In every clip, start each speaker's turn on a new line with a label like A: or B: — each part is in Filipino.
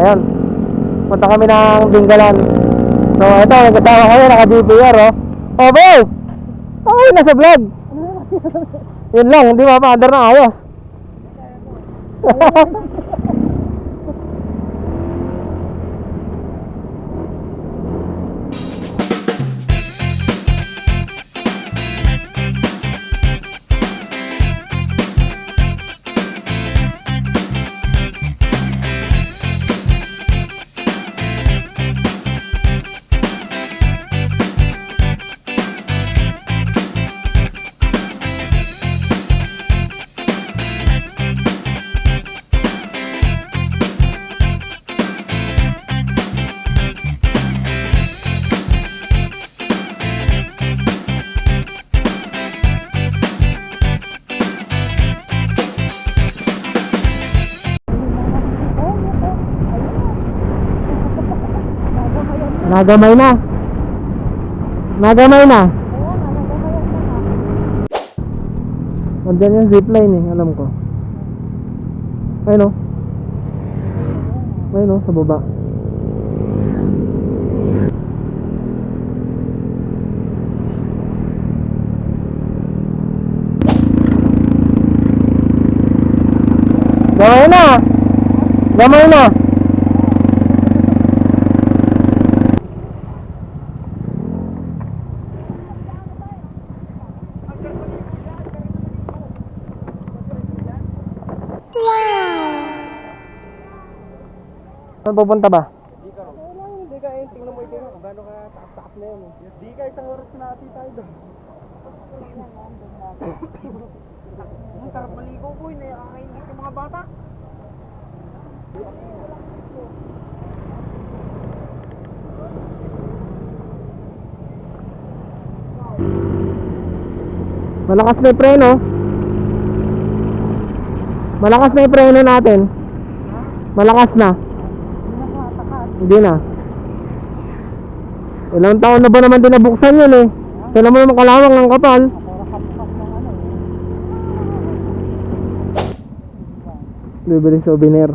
A: Ayan. Punta kami ng Dingalan. So, ito, nagkatawa kami, naka-DVR, oh. Oh, boy! Okay na sa vlog. Yun lang, hindi mapaandar na ayos. Nagamay na. Nagamay na. Nandiyan yung zipline eh, alam ko. Ayun o. Ayun o, sa baba. Gamay na. Gamay na. Saan pupunta ba?
B: Hindi ka eh, tingnan mo ito kung gano'n ka taas-taas na yun. Hindi ka isang oras na natin tayo doon. Ang sarap maligo po yun, nakakaingit yung mga bata.
A: Malakas na yung preno. Malakas na yung preno natin. Malakas na. Hindi na. Ilang taon na ba naman din nabuksan yun eh. Kailan mo naman kalawang ng kapal. Bibili souvenir.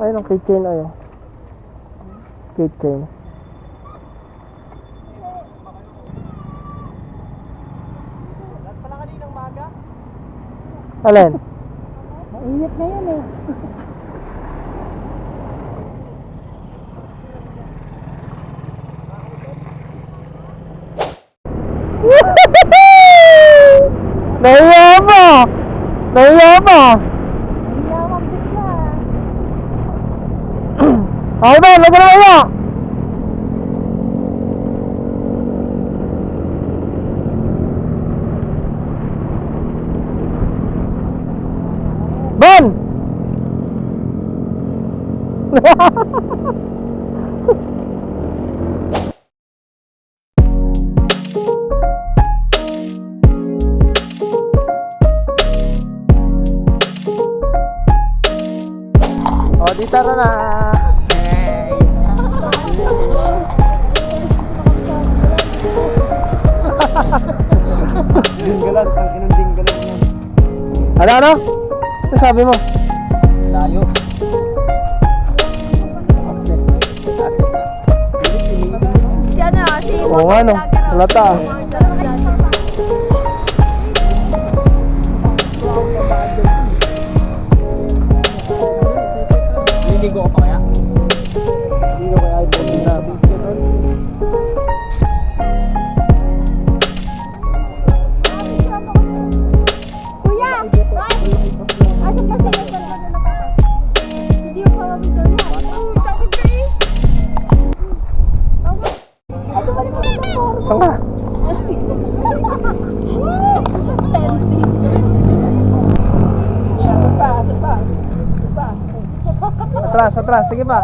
A: Ayun ang keychain ayun. Keychain.
B: Lahat pala kaninang maga.
A: Alin?
C: Mainit na yan eh.
A: Nahiya ba? Nahiya ba?
C: Nahiyawang bigla.
A: Ay ba, lagyan na kaya? Ban! O, di tara na.
B: Dinggalan, ang inang dinggalan yan.
A: Ano? Ano sabi mo?
B: Layo.
C: Si ano, si
A: Oo nga no, halata.
B: Liligo ka pa kaya? Hindi ko kaya ito.
C: Kuya! Asok kasi ito
A: Atras, atras. Sige pa.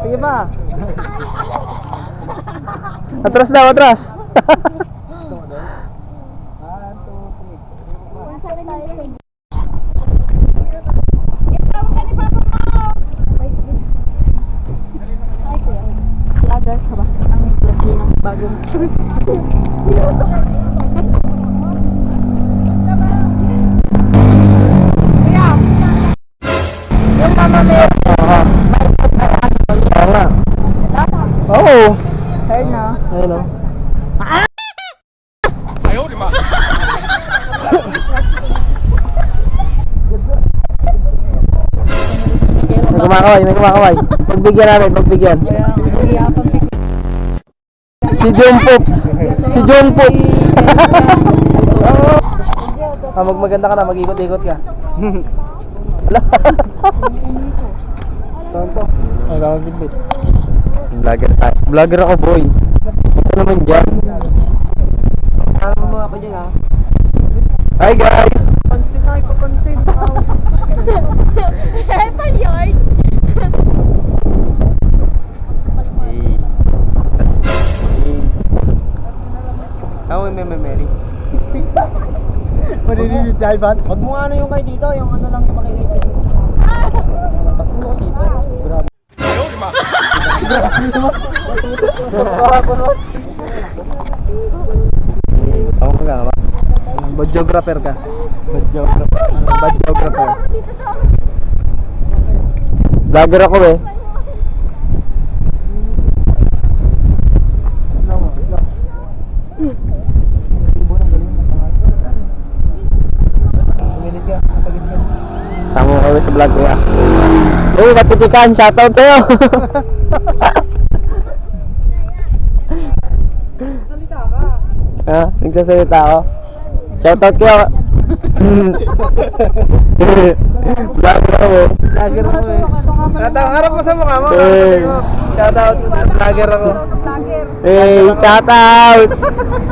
A: Sige pa. Atras daw, atras.
C: Vloggers ka ba? Ang lagi ng bagong. Yung mama meron.
A: Oo nga. Oo.
C: Her na.
A: Ayun o. May kumakaway, may kumakaway. Pagbigyan namin, pagbigyan. Si John Pops. Si John Pops. Magmaganda ka na, mag-ikot-ikot ka. Wala. Tonto. Ay, bawang bitbit. Vlogger tayo. Vlogger ako, boy. Ito naman dyan. Ano mo ako dyan, ha? Hi, guys!
B: Pansin ay papansin.
C: Eh, palyard.
B: Ako may Mary.
A: Manininig si Ivan.
B: Wag mo ano yung kay dito, yung ano lang yung makikita. Takbo ko dito. Grabe.
A: Ako ka ba? Videographer ka. Videographer. Videographer. Vlogger ako eh. Sama kami sa vlog ko ya. Uy, Katitikan, shoutout sa'yo.
B: Salita ka.
A: Ha? Nagsasalita ako. Shoutout kayo. Vlogger ako eh.
B: Vlogger ako eh. Harap mo sa mukha mo.
A: Eh.
B: Shoutout. Vlogger ako.
A: Hey, shoutout!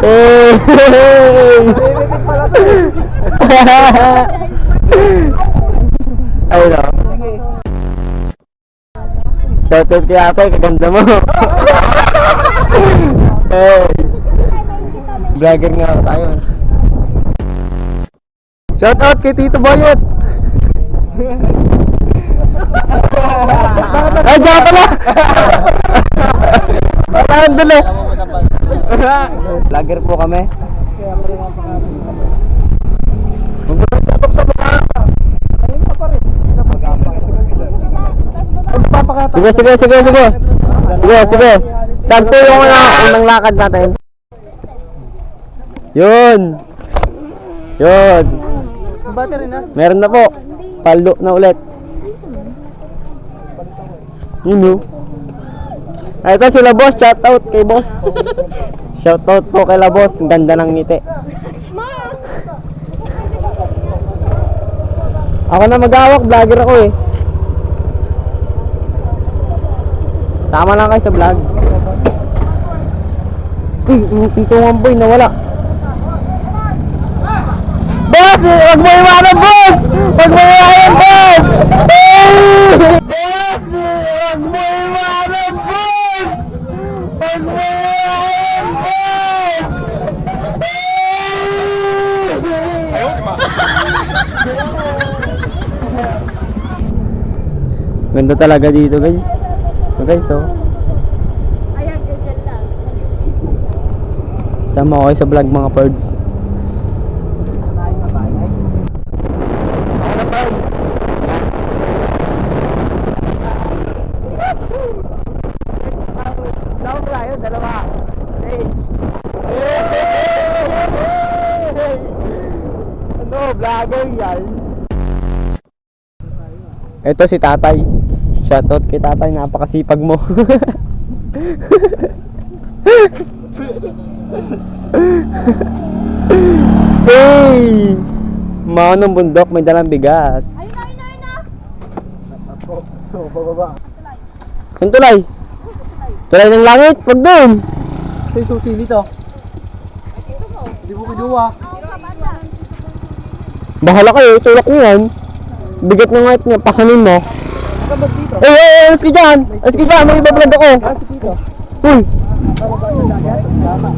A: Hey!
B: Limited pala to.
A: Ayun o. Shoutout kay ate, kaganda mo. Hey! Vlogger nga tayo. Shoutout kay Tito Boyet! Ay, diyan pala! Parang dali! Vlogger po kami. Sige, sige, sige, sige. Sige, sige. Sakto yung unang lakad natin. Yun. Yun.
B: Battery na.
A: Meron na po. Paldo na ulit. Yun o. Ito sila boss. Shoutout kay boss. Shoutout po kay la boss. Ang ganda ng ngiti. Ako na mag-awak. Vlogger ako eh. Sama lang kayo sa vlog. Uy, yung tuntungan boy nawala. Boss! Huwag mo iwanan, boss! Huwag mo iwanan, boss! Hey! Boss! Huwag mo iwanan, boss! Huwag mo iwanan, boss! Ganda talaga dito, guys. Ito, guys, oh.
C: Ayan, ganyan lang.
A: Sama ko kayo sa vlog, mga birds. Ano, vlogger yan? Ito si tatay. Shoutout kay tatay, napakasipag mo. Hey! Maunong bundok, may dalang bigas.
C: Ayun na, ayun na, ayun na.
B: So, bababa.
A: Saan tulay? Tulay ng langit, wag doon.
B: Kasi susi nito. Hindi mo kinuha.
A: Bahala kayo, itulak niyo yan. Bigat ng height niya, pasanin mo.
B: Kabag dito.
A: Alas ka dyan! Alas ka dyan! May ibablog ako!
B: Kasi dito.
A: Uy!
B: Tama ba yung dagat? Tama.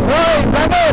A: Hoy! Brother!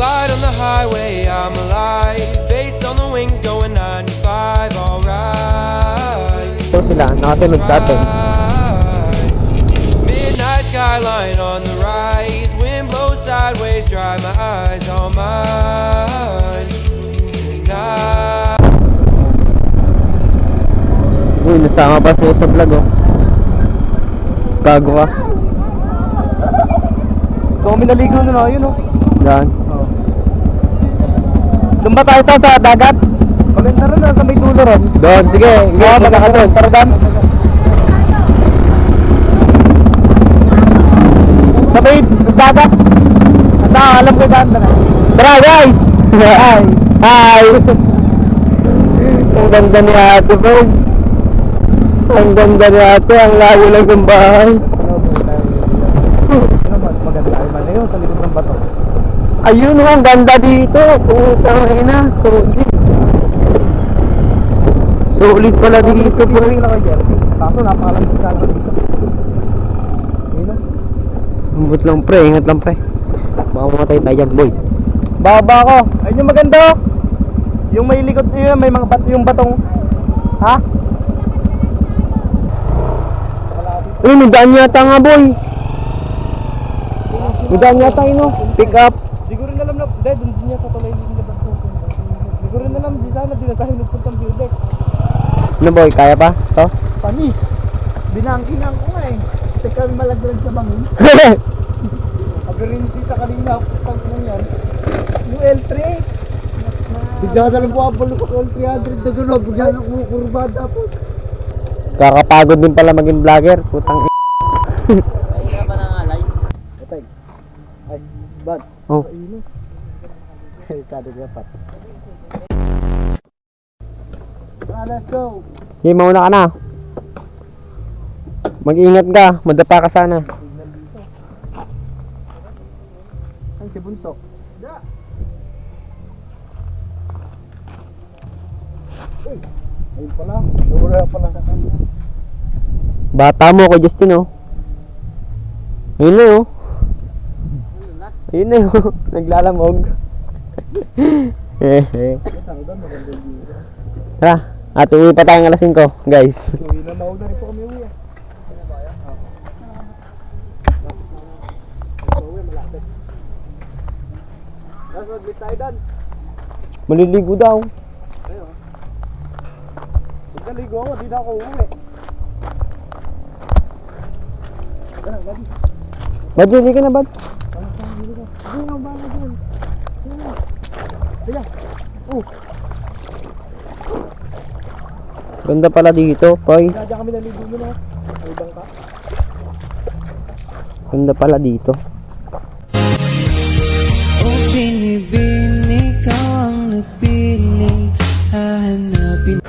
D: Light on the highway, I'm alive. Based on the wings going 95, alright.
A: Ito sila, nakasunod sa atin.
D: Midnight skyline on the rise. Wind blows sideways, dry my eyes on mine. Tonight.
A: Uy, nasama pa siya sa vlog oh. Gago ka.
B: Kami naligo na no, yun oh.
A: Yan.
B: Doon ba tayo sa dagat? Maganda rin na sa may dulo ron.
A: Doon, sige. Ngayon, punta ka doon.
B: Tara Dan. Sa may dagat. Alam ko Dan na.
A: Tara guys! Hi! Hi! Ang ganda ni ate bro. Ang ganda ni ate. Ang layo lang ng bahay.
B: Maganda ay man yun sa likod ng bato.
A: Ayun oh, ang ganda dito. Putang ina. Solid. Solid pala dito bro.
B: Piring lang kay Jersey. Kaso napakalamig ka lang dito. Yun na.
A: Ambot lang pre. Ingat lang pre. Baka mamatay tayo dyan boy.
B: Baba ko. Ayun yung maganda oh. Yung may likod yun, may mga bato yung batong. Ha?
A: Uy, may daan yata nga boy. May daan yata yun oh. Pick up.
B: Di ko rin alam na, doon niya sa tulay din labas ko. Di ko rin alam, di sana, di na tayo nagpuntang building.
A: Ano boy, kaya pa? To?
B: Panis! Binangkinang ko nga eh. Teka, malaglag sa bangin. Pag-rin kita kanina, putang ko yan. Yung L3. Bigla na lang po ang balo ko L300 na gano'n. Bigla na kumukurbada po.
A: Kakapagod din pala maging vlogger. Putang i**.
B: Ay, bad.
A: Oh.
B: Kado ka patas. Let's go.
A: Okay, mauna ka na. Mag-ingat ka. Madapa ka sana.
B: Ay, si Bunso. Ayun pala. Wala pala sa kanya.
A: Bata mo ako, Justin oh. Ayun na oh. Ayun na oh. Naglalamog. Tara. At uwi pa tayong alas 5, guys.
B: Uwi na, mauna rin po kami uwi. Mag-meet tayo Dan.
A: Maliligo daw.
B: Naligo ako, di na ako uwi.
A: Bad, hindi ka na bad.
B: Hindi na ba na dyan? Kaya,
A: Ganda pala dito, Koy.
B: nadya kami naligo mo na. May bangka.
A: Ganda pala dito.
E: Oh, binibin, ikaw ang nagpiling hahanapin.